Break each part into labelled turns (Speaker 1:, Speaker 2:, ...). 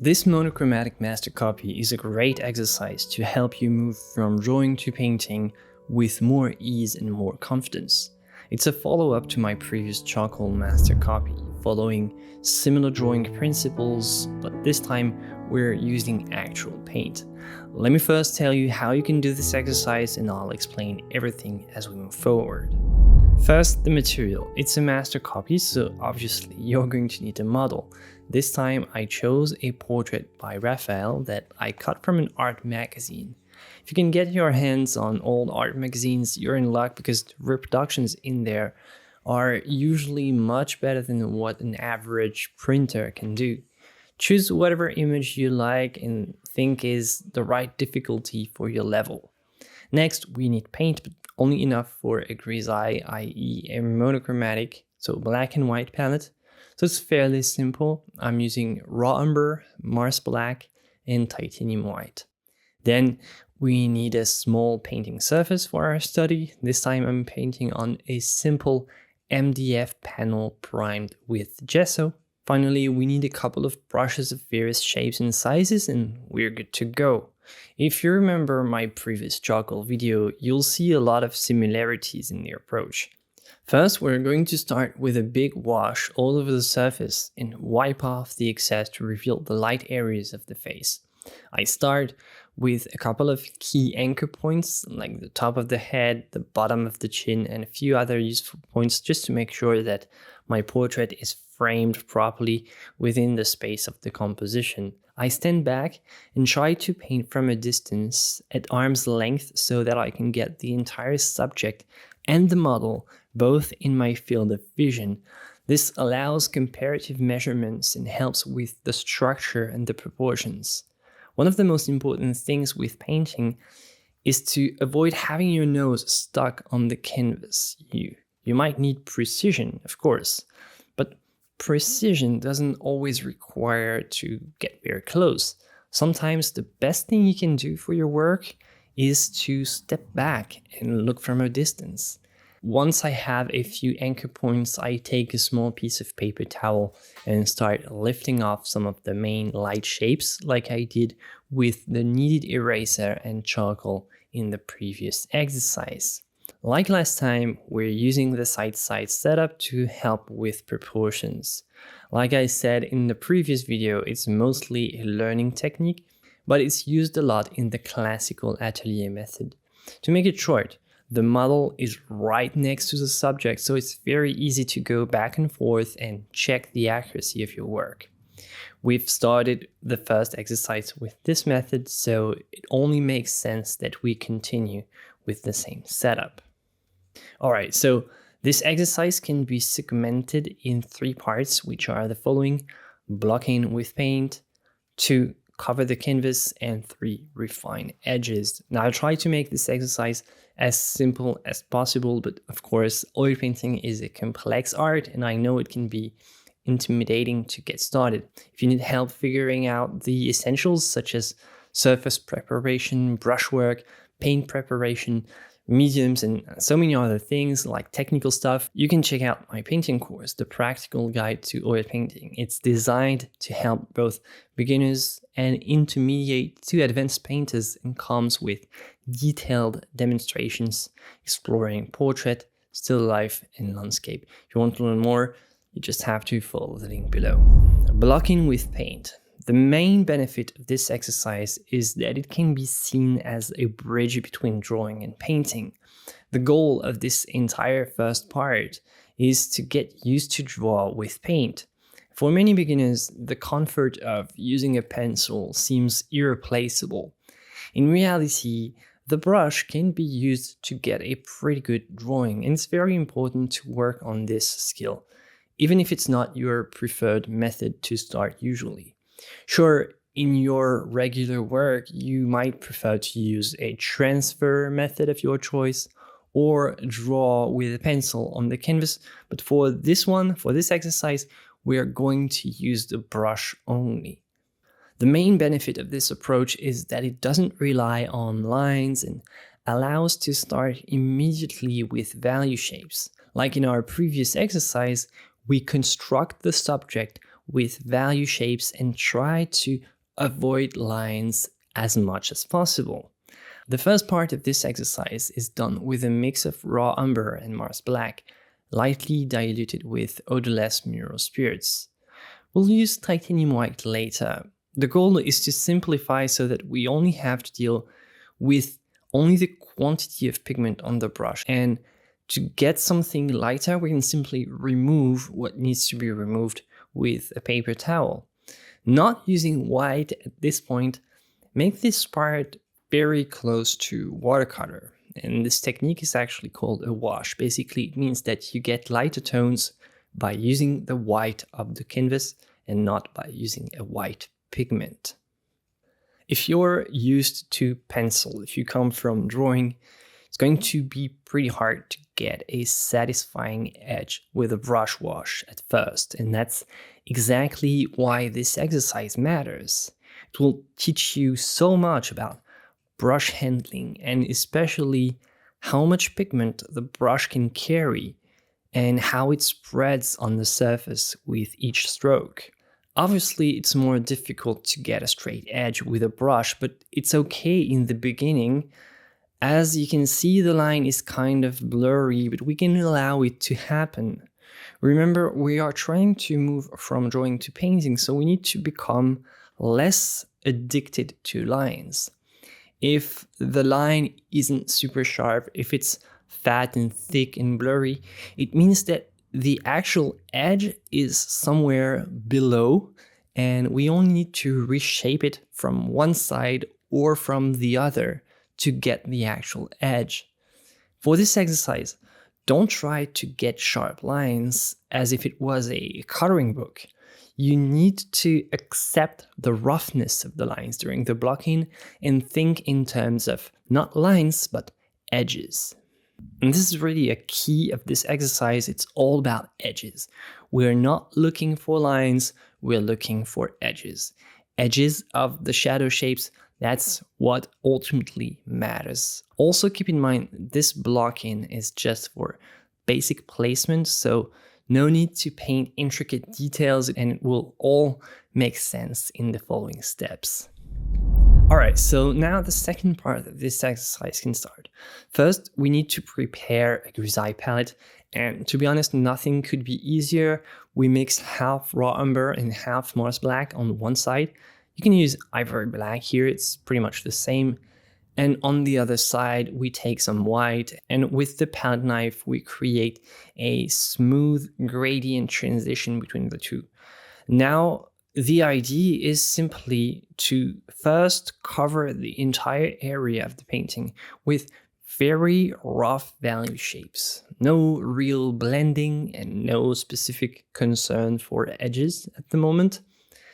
Speaker 1: This monochromatic master copy is a great exercise to help you move from drawing to painting with more ease and more confidence. It's a follow-up to my previous charcoal master copy, following similar drawing principles, but this time we're using actual paint. Let me first tell you how you can do this exercise, and I'll explain everything as we move forward. First, the material. It's a master copy, so obviously you're going to need a model. This time I chose a portrait by Raphael that I cut from an art magazine. If you can get your hands on old art magazines, you're in luck because the reproductions in there are usually much better than what an average printer can do. Choose whatever image you like and think is the right difficulty for your level. Next, we need paint, but only enough for a grisaille, i.e. a monochromatic, so black and white palette. So it's fairly simple. I'm using raw umber, Mars black, and titanium white. Then we need a small painting surface for our study. This time I'm painting on a simple MDF panel primed with gesso. Finally, we need a couple of brushes of various shapes and sizes, and we're good to go. If you remember my previous charcoal video, you'll see a lot of similarities in the approach. First, we're going to start with a big wash all over the surface and wipe off the excess to reveal the light areas of the face. I start with a couple of key anchor points, like the top of the head, the bottom of the chin, and a few other useful points just to make sure that my portrait is framed properly within the space of the composition. I stand back and try to paint from a distance at arm's length so that I can get the entire subject and the model both in my field of vision. This allows comparative measurements and helps with the structure and the proportions. One of the most important things with painting is to avoid having your nose stuck on the canvas. You might need precision, of course, but precision doesn't always require to get very close. Sometimes the best thing you can do for your work is to step back and look from a distance. Once I have a few anchor points, I take a small piece of paper towel and start lifting off some of the main light shapes like I did with the kneaded eraser and charcoal in the previous exercise. Like last time, we're using the side-side setup to help with proportions. Like I said in the previous video, it's mostly a learning technique, but it's used a lot in the classical Atelier method. To make it short, the model is right next to the subject, so it's very easy to go back and forth and check the accuracy of your work. We've started the first exercise with this method, so it only makes sense that we continue with the same setup. Alright, so this exercise can be segmented in 3 parts, which are the following: blocking with paint, 2, cover the canvas, and 3, refine edges. Now I try to make this exercise as simple as possible, but of course oil painting is a complex art and I know it can be intimidating to get started. If you need help figuring out the essentials such as surface preparation, brushwork, paint preparation, mediums, and so many other things like technical stuff, you can check out my painting course, The Practical Guide to Oil Painting. It's designed to help both beginners and intermediate to advanced painters and comes with detailed demonstrations exploring portrait, still life, and landscape. If you want to learn more, you just have to follow the link below. Blocking with paint. The main benefit of this exercise is that it can be seen as a bridge between drawing and painting. The goal of this entire first part is to get used to draw with paint. For many beginners, the comfort of using a pencil seems irreplaceable. In reality, the brush can be used to get a pretty good drawing, and it's very important to work on this skill, even if it's not your preferred method to start usually. Sure, in your regular work, you might prefer to use a transfer method of your choice or draw with a pencil on the canvas, but for this exercise, we are going to use the brush only. The main benefit of this approach is that it doesn't rely on lines and allows to start immediately with value shapes. Like in our previous exercise, we construct the subject with value shapes and try to avoid lines as much as possible. The first part of this exercise is done with a mix of raw umber and Mars black, lightly diluted with odorless mineral spirits. We'll use titanium white later. The goal is to simplify so that we only have to deal with only the quantity of pigment on the brush, and to get something lighter, we can simply remove what needs to be removed with a paper towel. Not using white at this point, make this part very close to watercolor. And this technique is actually called a wash. Basically, it means that you get lighter tones by using the white of the canvas and not by using a white pigment. If you're used to pencil, if you come from drawing, it's going to be pretty hard to get a satisfying edge with a brush wash at first, and that's exactly why this exercise matters. It will teach you so much about brush handling and especially how much pigment the brush can carry and how it spreads on the surface with each stroke. Obviously, it's more difficult to get a straight edge with a brush, but it's okay in the beginning. As you can see, the line is kind of blurry, but we can allow it to happen. Remember, we are trying to move from drawing to painting, so we need to become less addicted to lines. If the line isn't super sharp, if it's fat and thick and blurry, it means that the actual edge is somewhere below, and we only need to reshape it from one side or from the other to get the actual edge. For this exercise, don't try to get sharp lines as if it was a coloring book. You need to accept the roughness of the lines during the blocking and think in terms of not lines, but edges. And this is really a key of this exercise. It's all about edges. We're not looking for lines, we're looking for edges. Edges of the shadow shapes, that's what ultimately matters. Also keep in mind, this blocking is just for basic placement, so no need to paint intricate details, and it will all make sense in the following steps. Alright, so now the second part of this exercise can start. First, we need to prepare a grisaille palette, and to be honest, nothing could be easier. We mix half raw umber and half Mars black on one side. You can use ivory black here, it's pretty much the same. And on the other side, we take some white, and with the palette knife, we create a smooth gradient transition between the two. Now, the idea is simply to first cover the entire area of the painting with very rough value shapes. No real blending and no specific concern for edges at the moment.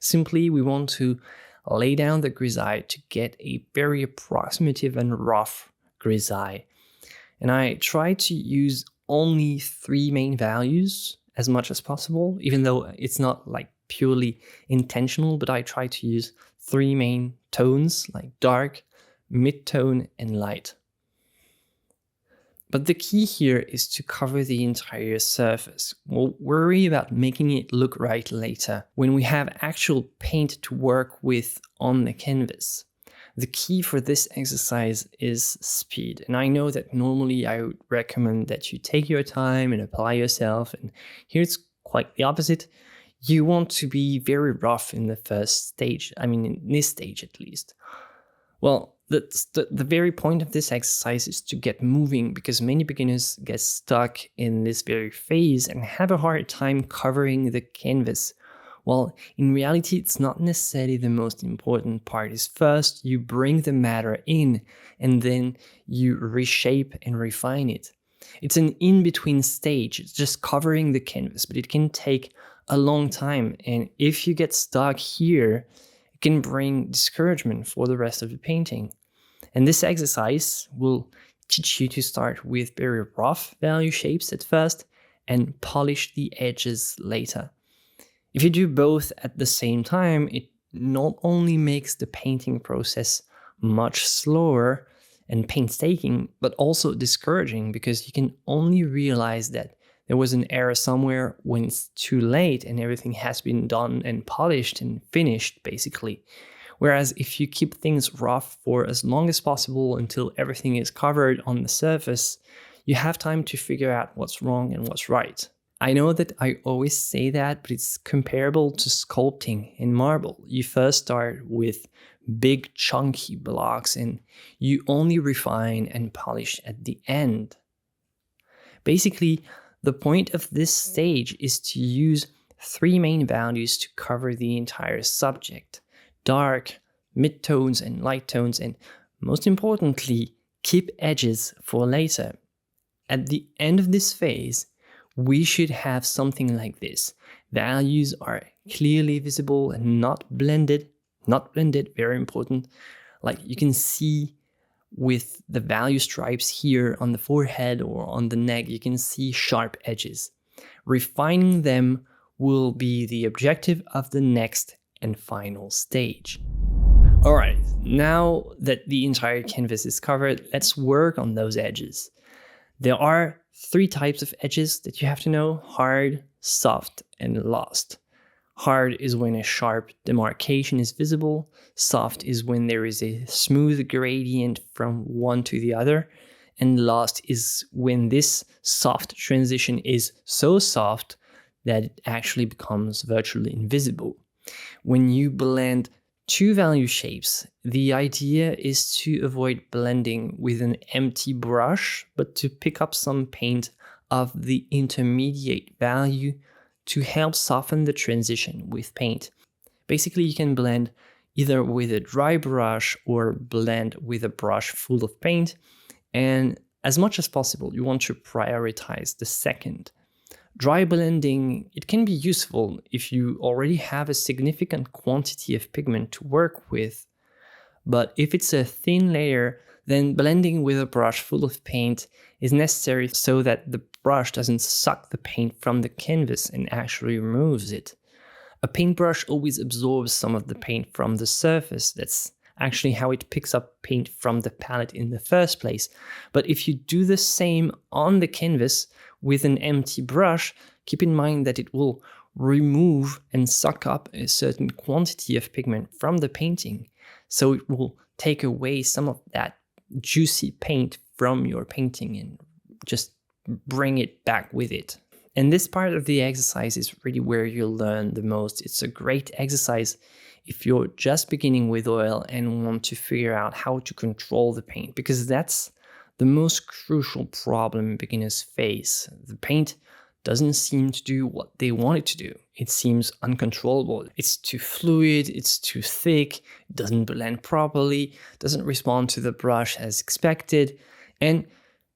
Speaker 1: Simply, we want to lay down the grisaille to get a very approximative and rough grisaille. And I try to use only 3 main values as much as possible, even though it's not like purely intentional, but I try to use 3 main tones like dark, mid-tone, and light. But the key here is to cover the entire surface. We'll worry about making it look right later when we have actual paint to work with on the canvas. The key for this exercise is speed, and I know that normally I would recommend that you take your time and apply yourself, and here it's quite the opposite. You want to be very rough in the first stage, in this stage at least. Well, the very point of this exercise is to get moving, because many beginners get stuck in this very phase and have a hard time covering the canvas. Well, in reality, it's not necessarily the most important part. Is first you bring the matter in and then you reshape and refine it. It's an in-between stage. It's just covering the canvas, but it can take a long time. And if you get stuck here, it can bring discouragement for the rest of the painting. And this exercise will teach you to start with very rough value shapes at first and polish the edges later. If you do both at the same time, it not only makes the painting process much slower and painstaking, but also discouraging, because you can only realize that there was an error somewhere when it's too late and everything has been done and polished and finished, basically. Whereas if you keep things rough for as long as possible until everything is covered on the surface, you have time to figure out what's wrong and what's right. I know that I always say that, but it's comparable to sculpting in marble. You first start with big chunky blocks and you only refine and polish at the end. Basically, the point of this stage is to use 3 main values to cover the entire subject: dark, midtones, and light tones, and most importantly, keep edges for later. At the end of this phase, we should have something like this. Values are clearly visible and not blended, very important. Like you can see with the value stripes here on the forehead or on the neck, you can see sharp edges. Refining them will be the objective of the next and final stage. All right, now that the entire canvas is covered, let's work on those edges. There are 3 types of edges that you have to know: hard, soft, and lost. Hard is when a sharp demarcation is visible. Soft is when there is a smooth gradient from one to the other. And lost is when this soft transition is so soft that it actually becomes virtually invisible. When you blend 2 value shapes, the idea is to avoid blending with an empty brush, but to pick up some paint of the intermediate value to help soften the transition with paint. Basically, you can blend either with a dry brush or blend with a brush full of paint. And as much as possible, you want to prioritize the second. Dry blending, it can be useful if you already have a significant quantity of pigment to work with. But if it's a thin layer, then blending with a brush full of paint is necessary so that the brush doesn't suck the paint from the canvas and actually removes it. A paintbrush always absorbs some of the paint from the surface. That's actually how it picks up paint from the palette in the first place. But if you do the same on the canvas with an empty brush, keep in mind that it will remove and suck up a certain quantity of pigment from the painting. So it will take away some of that juicy paint from your painting and just bring it back with it. And this part of the exercise is really where you'll learn the most. It's a great exercise if you're just beginning with oil and want to figure out how to control the paint, because that's the most crucial problem beginners face. The paint doesn't seem to do what they want it to do. It seems uncontrollable. It's too fluid, it's too thick, it doesn't blend properly, doesn't respond to the brush as expected. And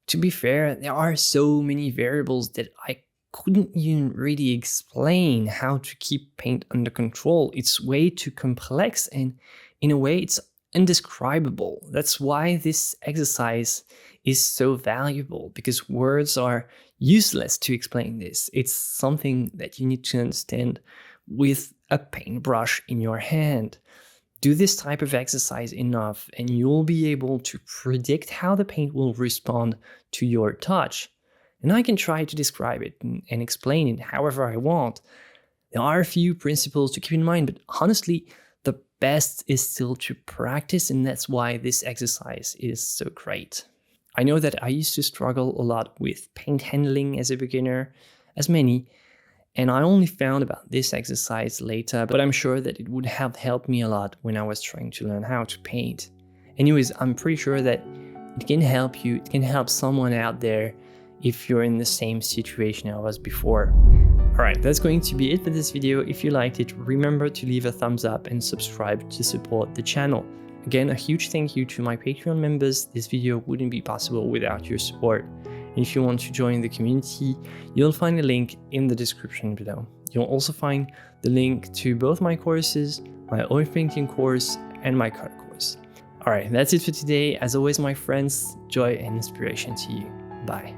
Speaker 1: to be fair, there are so many variables that I couldn't even really explain how to keep paint under control. It's way too complex and in a way it's indescribable. That's why this exercise is so valuable, because words are useless to explain this. It's something that you need to understand with a paintbrush in your hand. Do this type of exercise enough and you'll be able to predict how the paint will respond to your touch. And I can try to describe it and explain it however I want. There are a few principles to keep in mind, but honestly, the best is still to practice, and that's why this exercise is so great. I know that I used to struggle a lot with paint handling as a beginner, as many, and I only found about this exercise later, but I'm sure that it would have helped me a lot when I was trying to learn how to paint. Anyways, I'm pretty sure that it can help you, it can help someone out there if you're in the same situation I was before. Alright, that's going to be it for this video. If you liked it, remember to leave a thumbs up and subscribe to support the channel. Again, a huge thank you to my Patreon members. This video wouldn't be possible without your support. And if you want to join the community, you'll find a link in the description below. You'll also find the link to both my courses, my oil painting course and my color course. Alright, that's it for today. As always, my friends, joy and inspiration to you. Bye.